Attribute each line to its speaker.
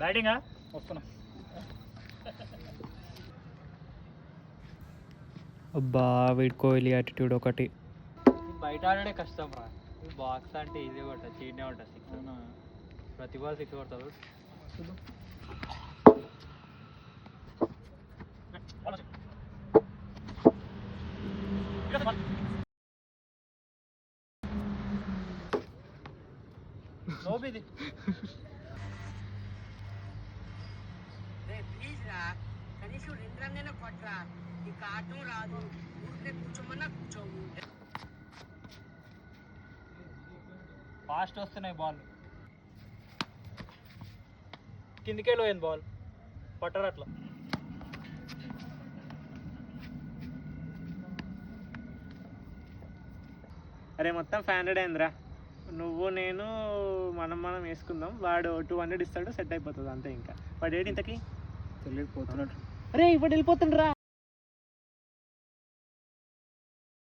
Speaker 1: బ్యాటింగా వస్తున్నా.
Speaker 2: అబ్బా వీడి కోహ్లీ యాటిట్యూడ్ ఒకటి.
Speaker 3: బయట ఆడడే కష్టం రా. బాక్స్ అంటే ఈజీ కొట్టా, చీనే ఉంటా. సిక్స్ ప్రతి బాల్ సిక్స్ కొడతాడు.
Speaker 4: ప్లీజ్ రా, కనీసం 2 రన్లైనా కొట్టరా. నీకు ఆడటం రాదు, ఊరికే కూర్చోమన్నా కూర్చోవు.
Speaker 3: ఫాస్ట్ వస్తున్నాయి బాల్. కిందికే పోయింది బాల్, పట్టరు అట్లా.
Speaker 2: అరే మొత్తం 500 అయిందిరా. నువ్వు నేను మనం వేసుకుందాం. వాడు 200 ఇస్తాడు, సెట్ అయిపోతుంది అంతే. ఇంకా వాడు ఏడు ఇంతకి
Speaker 1: తెలియకపోతున్నట్టు.
Speaker 2: అరే ఇప్పుడు వెళ్ళిపోతుండ్రా.